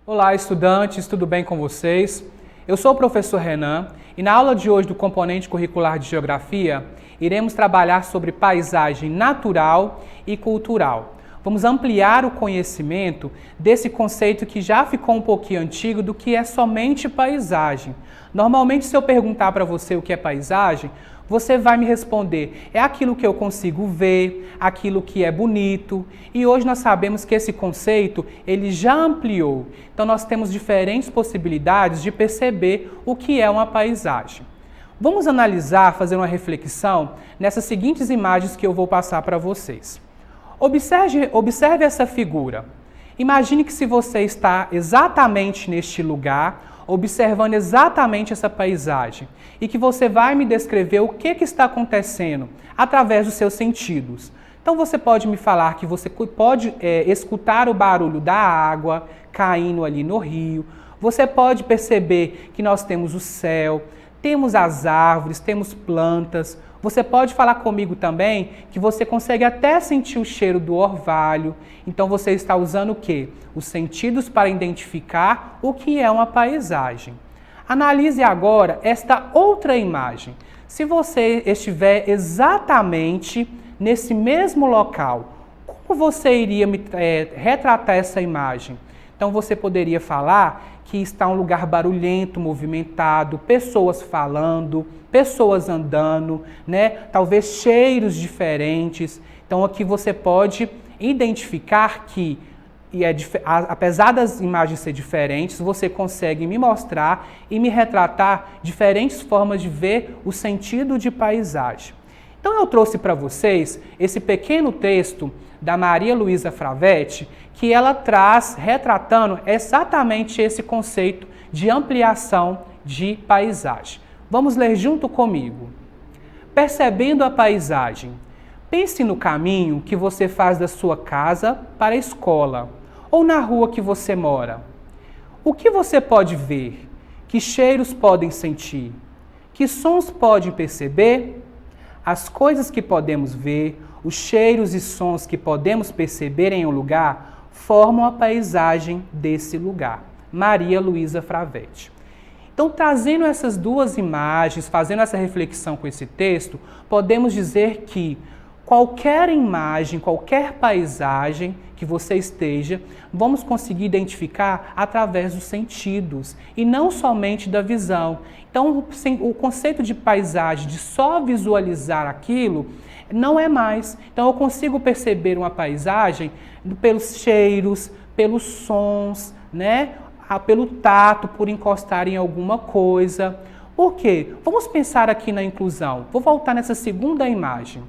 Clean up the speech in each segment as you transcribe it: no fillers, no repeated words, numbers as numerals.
Olá, estudantes, tudo bem com vocês? Eu sou o professor Renan e na aula de hoje do componente curricular de Geografia, iremos trabalhar sobre paisagem natural e cultural. Vamos ampliar o conhecimento desse conceito que já ficou um pouquinho antigo do que é somente paisagem. Normalmente, se eu perguntar para você o que é paisagem, você vai me responder, é aquilo que eu consigo ver, aquilo que é bonito. E hoje nós sabemos que esse conceito, ele já ampliou. Então nós temos diferentes possibilidades de perceber o que é uma paisagem. Vamos analisar, fazer uma reflexão nessas seguintes imagens que eu vou passar para vocês. Observe essa figura. Imagine que se você está exatamente neste lugar, observando exatamente essa paisagem e que você vai me descrever o que está acontecendo através dos seus sentidos. Então você pode me falar que você pode escutar o barulho da água caindo ali no rio, você pode perceber que nós temos o céu, temos as árvores, temos plantas. Você pode falar comigo também que você consegue até sentir o cheiro do orvalho. Então você está usando o quê? Os sentidos para identificar o que é uma paisagem. Analise agora esta outra imagem. Se você estiver exatamente nesse mesmo local, como você iria retratar essa imagem? Então você poderia falar que está um lugar barulhento, movimentado, pessoas falando, pessoas andando, né? Talvez cheiros diferentes. Então aqui você pode identificar que, apesar das imagens serem diferentes, você consegue me mostrar e me retratar diferentes formas de ver o sentido de paisagem. Então eu trouxe para vocês esse pequeno texto da Maria Luísa Fravetti, que ela traz retratando exatamente esse conceito de ampliação de paisagem. Vamos ler junto comigo. Percebendo a paisagem. Pense no caminho que você faz da sua casa para a escola ou na rua que você mora. O que você pode ver? Que cheiros podem sentir? Que sons podem perceber? As coisas que podemos ver, os cheiros e sons que podemos perceber em um lugar, formam a paisagem desse lugar. Maria Luísa Fravetti. Então, trazendo essas duas imagens, fazendo essa reflexão com esse texto, podemos dizer que qualquer imagem, qualquer paisagem que você esteja, vamos conseguir identificar através dos sentidos e não somente da visão. Então, o conceito de paisagem, de só visualizar aquilo, não é mais. Então eu consigo perceber uma paisagem pelos cheiros, pelos sons, né? Pelo tato, por encostar em alguma coisa. Por quê? Vamos pensar aqui na inclusão. Vou voltar nessa segunda imagem.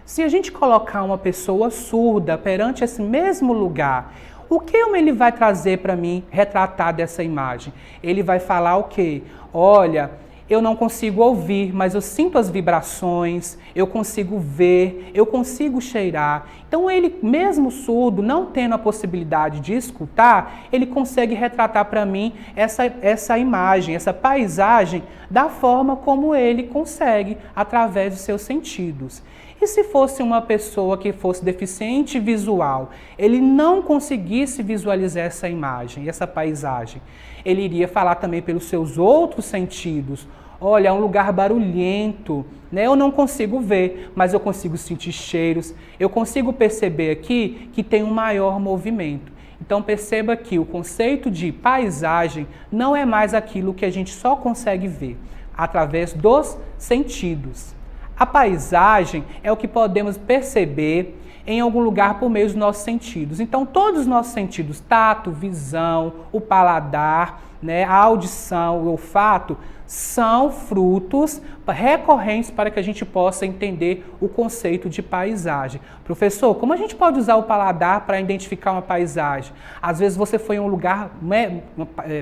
Se a gente colocar uma pessoa surda perante esse mesmo lugar, o que ele vai trazer para mim retratar dessa imagem? Ele vai falar o quê? Olha, eu não consigo ouvir, mas eu sinto as vibrações, eu consigo ver, eu consigo cheirar. Então ele, mesmo surdo, não tendo a possibilidade de escutar, ele consegue retratar para mim essa imagem, essa paisagem, da forma como ele consegue, através dos seus sentidos. E se fosse uma pessoa que fosse deficiente visual, ele não conseguisse visualizar essa imagem, essa paisagem, ele iria falar também pelos seus outros sentidos. Olha, é um lugar barulhento, né? Eu não consigo ver, mas eu consigo sentir cheiros, eu consigo perceber aqui que tem um maior movimento. Então perceba que o conceito de paisagem não é mais aquilo que a gente só consegue ver, através dos sentidos. A paisagem é o que podemos perceber em algum lugar por meio dos nossos sentidos. Então, todos os nossos sentidos, tato, visão, o paladar, né, a audição, o olfato, são frutos recorrentes para que a gente possa entender o conceito de paisagem. Professor, como a gente pode usar o paladar para identificar uma paisagem? Às vezes você foi em um lugar, né,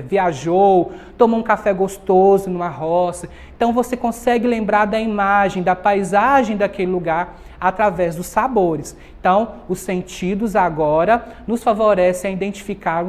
viajou, tomou um café gostoso numa roça, então você consegue lembrar da imagem, da paisagem daquele lugar através dos sabores. Então, os sentidos agora nos favorecem a identificar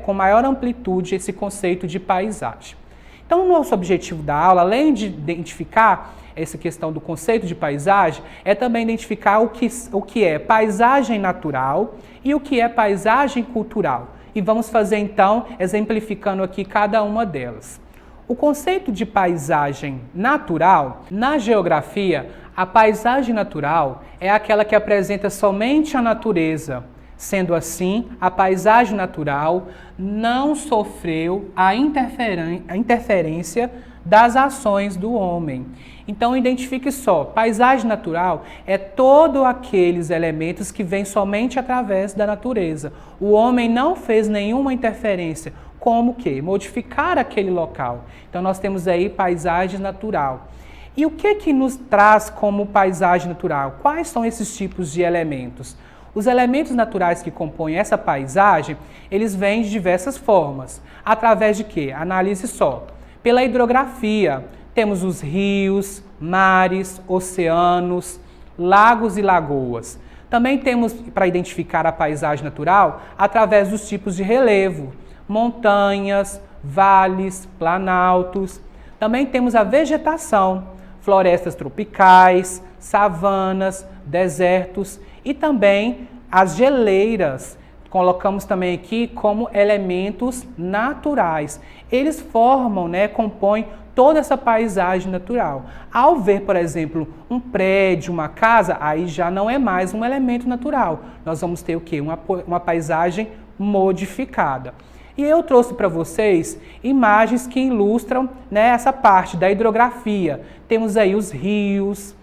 com maior amplitude esse conceito de paisagem. Então, o nosso objetivo da aula, além de identificar essa questão do conceito de paisagem, é também identificar o que é paisagem natural e o que é paisagem cultural. e vamos fazer então, exemplificando aqui cada uma delas. O conceito de paisagem natural, na geografia, a paisagem natural é aquela que apresenta somente a natureza. Sendo assim, a paisagem natural não sofreu a interferência das ações do homem. Então, identifique só, paisagem natural é todos aqueles elementos que vêm somente através da natureza. O homem não fez nenhuma interferência, como que? Modificar aquele local. Então, nós temos aí paisagem natural. E o que nos traz como paisagem natural? Quais são esses tipos de elementos? Os elementos naturais que compõem essa paisagem, eles vêm de diversas formas. Através de quê? Analise só. Pela hidrografia, temos os rios, mares, oceanos, lagos e lagoas. Também temos, para identificar a paisagem natural, através dos tipos de relevo, montanhas, vales, planaltos. Também temos a vegetação, florestas tropicais, savanas, desertos e também as geleiras. Colocamos também aqui como elementos naturais. Eles formam, compõem toda essa paisagem natural. Ao ver, por exemplo, um prédio, uma casa, aí já não é mais um elemento natural. Nós vamos ter o quê? Uma paisagem modificada. E eu trouxe para vocês imagens que ilustram essa parte da hidrografia. Temos aí os rios,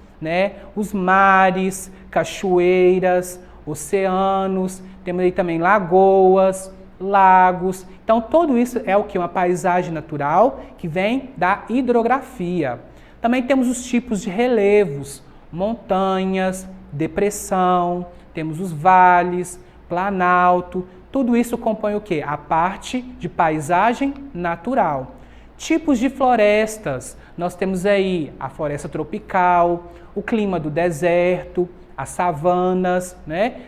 os mares, cachoeiras, oceanos, temos aí também lagoas, lagos. Então, tudo isso é o que? Uma paisagem natural que vem da hidrografia. Também temos os tipos de relevos, montanhas, depressão, temos os vales, planalto. Tudo isso compõe o quê? A parte de paisagem natural. Tipos de florestas. Nós temos aí a floresta tropical, o clima do deserto, as savanas,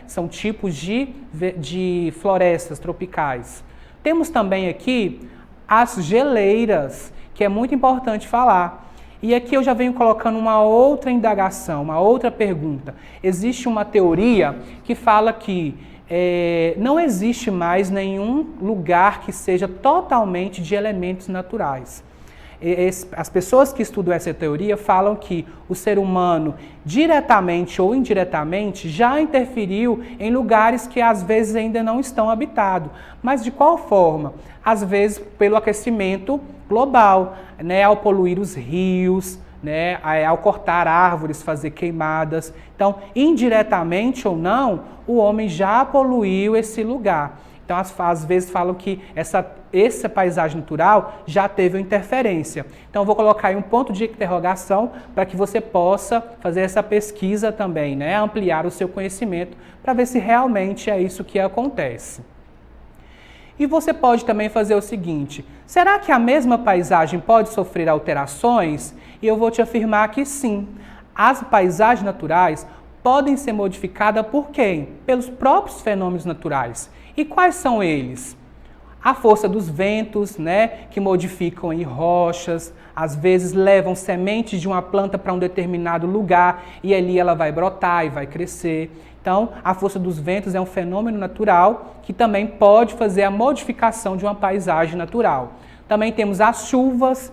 são tipos de florestas tropicais. Temos também aqui as geleiras, que é muito importante falar. E aqui eu já venho colocando uma outra indagação, uma outra pergunta. Existe uma teoria que fala que não existe mais nenhum lugar que seja totalmente de elementos naturais. As pessoas que estudam essa teoria falam que o ser humano, diretamente ou indiretamente, já interferiu em lugares que às vezes ainda não estão habitados. Mas de qual forma? Às vezes pelo aquecimento global, ao poluir os rios, ao cortar árvores, fazer queimadas. Então, indiretamente ou não, o homem já poluiu esse lugar. Então, às vezes falam que essa paisagem natural já teve uma interferência. Então, eu vou colocar aí um ponto de interrogação para que você possa fazer essa pesquisa também, ampliar o seu conhecimento para ver se realmente é isso que acontece. E você pode também fazer o seguinte, será que a mesma paisagem pode sofrer alterações? E eu vou te afirmar que sim. As paisagens naturais podem ser modificadas por quem? Pelos próprios fenômenos naturais. E quais são eles? A força dos ventos, que modificam aí rochas, às vezes levam sementes de uma planta para um determinado lugar e ali ela vai brotar e vai crescer. Então, a força dos ventos é um fenômeno natural que também pode fazer a modificação de uma paisagem natural. Também temos as chuvas,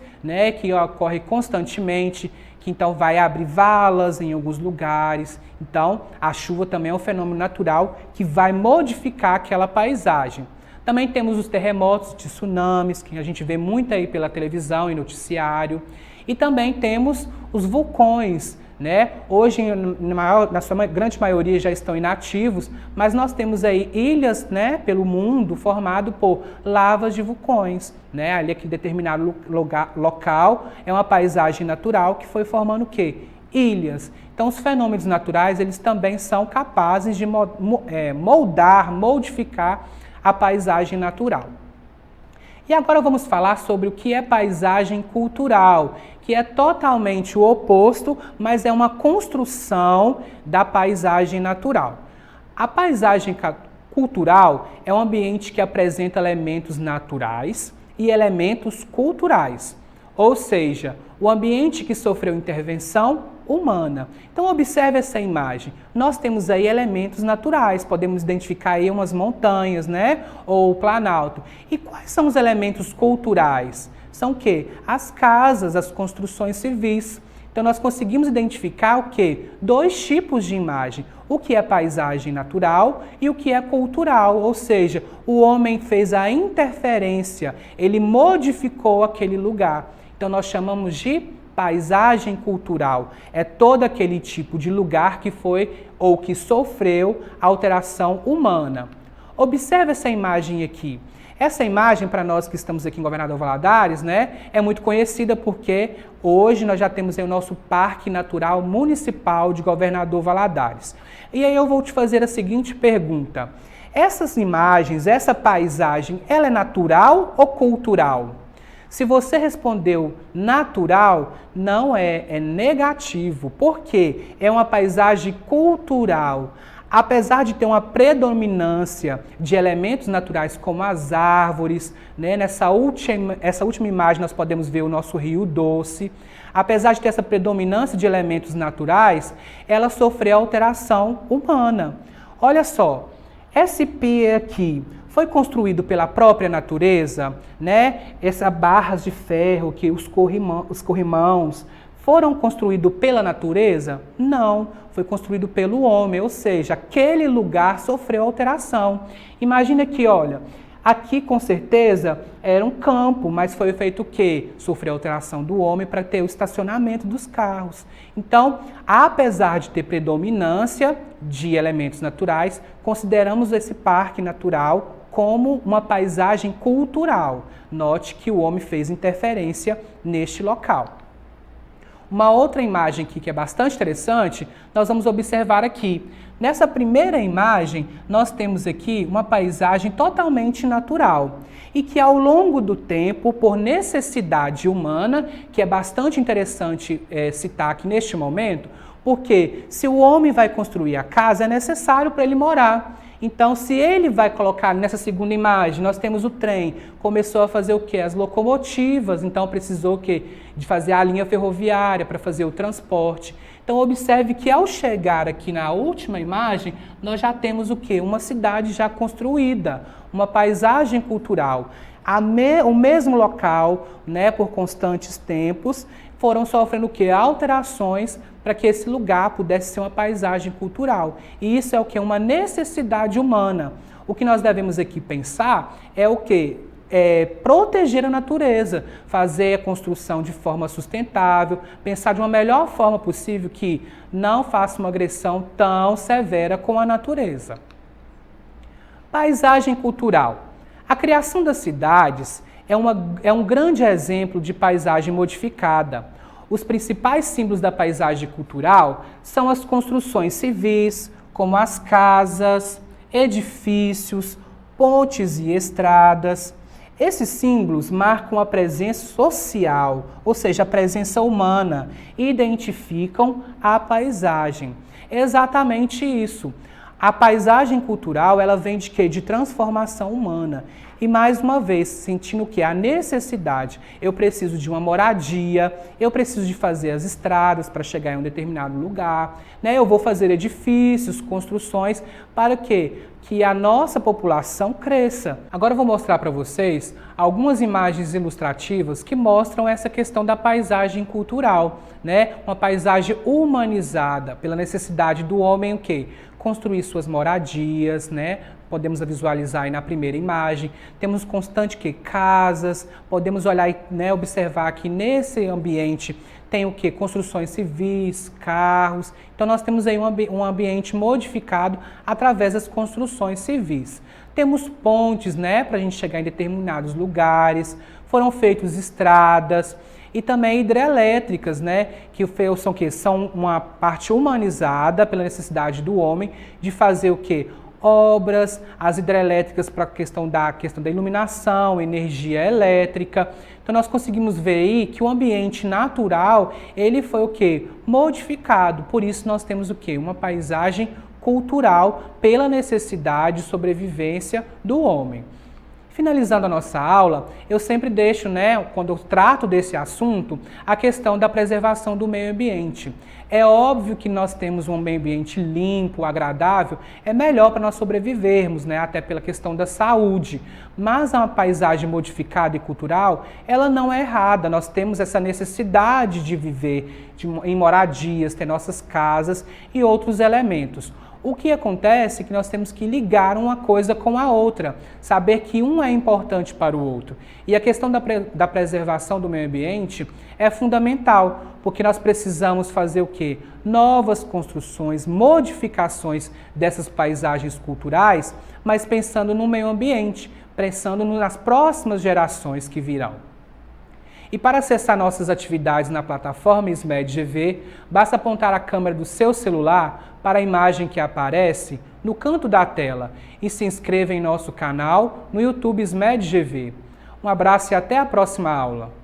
que ocorrem constantemente, que então vai abrir valas em alguns lugares. Então, a chuva também é um fenômeno natural que vai modificar aquela paisagem. Também temos os terremotos, de tsunamis, que a gente vê muito aí pela televisão e noticiário. E também temos os vulcões, Hoje, na sua grande maioria, já estão inativos, mas nós temos aí ilhas, pelo mundo formado por lavas de vulcões, Ali aquele determinado local é uma paisagem natural que foi formando o quê? Ilhas. Então, os fenômenos naturais, eles também são capazes de moldar, modificar a paisagem natural. E agora vamos falar sobre o que é paisagem cultural, que é totalmente o oposto, mas é uma construção da paisagem natural. A paisagem cultural é um ambiente que apresenta elementos naturais e elementos culturais, ou seja, o ambiente que sofreu intervenção humana. Então observe essa imagem. Nós temos aí elementos naturais, podemos identificar aí umas montanhas, né? Ou o planalto. E quais são os elementos culturais? São o quê? As casas, as construções civis. Então nós conseguimos identificar o quê? Dois tipos de imagem. O que é paisagem natural e o que é cultural, ou seja, o homem fez a interferência, ele modificou aquele lugar. Então nós chamamos de paisagem cultural. É todo aquele tipo de lugar que foi ou que sofreu alteração humana. Observe essa imagem aqui. Essa imagem, para nós que estamos aqui em Governador Valadares, né, é muito conhecida porque hoje nós já temos aí o nosso Parque Natural Municipal de Governador Valadares. E aí eu vou te fazer a seguinte pergunta. Essas imagens, essa paisagem, ela é natural ou cultural? Se você respondeu natural, não é, é negativo. Por quê? É uma paisagem cultural. Apesar de ter uma predominância de elementos naturais como as árvores, né? Essa última imagem nós podemos ver o nosso Rio Doce. Apesar de ter essa predominância de elementos naturais, ela sofreu alteração humana. Olha só, esse pia aqui foi construído pela própria natureza, né? Essas barras de ferro, que os corrimãos, foram construídos pela natureza? Não, foi construído pelo homem, ou seja, aquele lugar sofreu alteração. Imagina que, olha, aqui com certeza era um campo, mas foi feito o quê? Sofreu alteração do homem para ter o estacionamento dos carros. Então, apesar de ter predominância de elementos naturais, consideramos esse parque natural como uma paisagem cultural. Note que o homem fez interferência neste local. Uma outra imagem aqui que é bastante interessante, nós vamos observar aqui. Nessa primeira imagem, nós temos aqui uma paisagem totalmente natural e que ao longo do tempo, por necessidade humana, que é bastante interessante citar aqui neste momento, porque se o homem vai construir a casa, é necessário para ele morar. Então, se ele vai colocar nessa segunda imagem, nós temos o trem, começou a fazer o quê? As locomotivas, então precisou o quê? De fazer a linha ferroviária para fazer o transporte. Então, observe que ao chegar aqui na última imagem, nós já temos o quê? Uma cidade já construída, uma paisagem cultural. O mesmo local, né, por constantes tempos, foram sofrendo o quê? Alterações para que esse lugar pudesse ser uma paisagem cultural. E isso é o quê? Uma necessidade humana. O que nós devemos aqui pensar é o quê? Proteger a natureza, fazer a construção de forma sustentável, pensar de uma melhor forma possível que não faça uma agressão tão severa com a natureza. Paisagem cultural. A criação das cidades é um grande exemplo de paisagem modificada. Os principais símbolos da paisagem cultural são as construções civis, como as casas, edifícios, pontes e estradas. Esses símbolos marcam a presença social, ou seja, a presença humana, e identificam a paisagem. É exatamente isso. A paisagem cultural, ela vem de quê? De transformação humana. E mais uma vez, sentindo que a necessidade, eu preciso de uma moradia, eu preciso de fazer as estradas para chegar em um determinado lugar, né? Eu vou fazer edifícios, construções, para quê? Que a nossa população cresça. Agora eu vou mostrar para vocês algumas imagens ilustrativas que mostram essa questão da paisagem cultural, né? Uma paisagem humanizada pela necessidade do homem o quê? Construir suas moradias, né? Podemos visualizar aí na primeira imagem. Temos constante que casas, podemos olhar, né, observar que nesse ambiente tem o que? Construções civis, carros. Então nós temos aí um ambiente modificado através das construções civis. Temos pontes, né, para a gente chegar em determinados lugares. Foram feitas estradas e também hidrelétricas, né, que são o quê? São uma parte humanizada pela necessidade do homem de fazer o quê? Obras, as hidrelétricas para a questão da iluminação, energia elétrica. Então nós conseguimos ver aí que o ambiente natural, ele foi o quê? Modificado. Por isso nós temos o quê? Uma paisagem cultural pela necessidade de sobrevivência do homem. Finalizando a nossa aula, eu sempre deixo, quando eu trato desse assunto, a questão da preservação do meio ambiente. É óbvio que nós temos um meio ambiente limpo, agradável, é melhor para nós sobrevivermos, até pela questão da saúde. Mas a paisagem modificada e cultural, ela não é errada. Nós temos essa necessidade de viver em moradias, ter nossas casas e outros elementos. O que acontece é que nós temos que ligar uma coisa com a outra, saber que um é importante para o outro. E a questão da preservação do meio ambiente é fundamental, porque nós precisamos fazer o quê? Novas construções, modificações dessas paisagens culturais, mas pensando no meio ambiente, pensando nas próximas gerações que virão. E para acessar nossas atividades na plataforma SMED GV, basta apontar a câmera do seu celular para a imagem que aparece no canto da tela e se inscreva em nosso canal no YouTube SMED GV. Um abraço e até a próxima aula!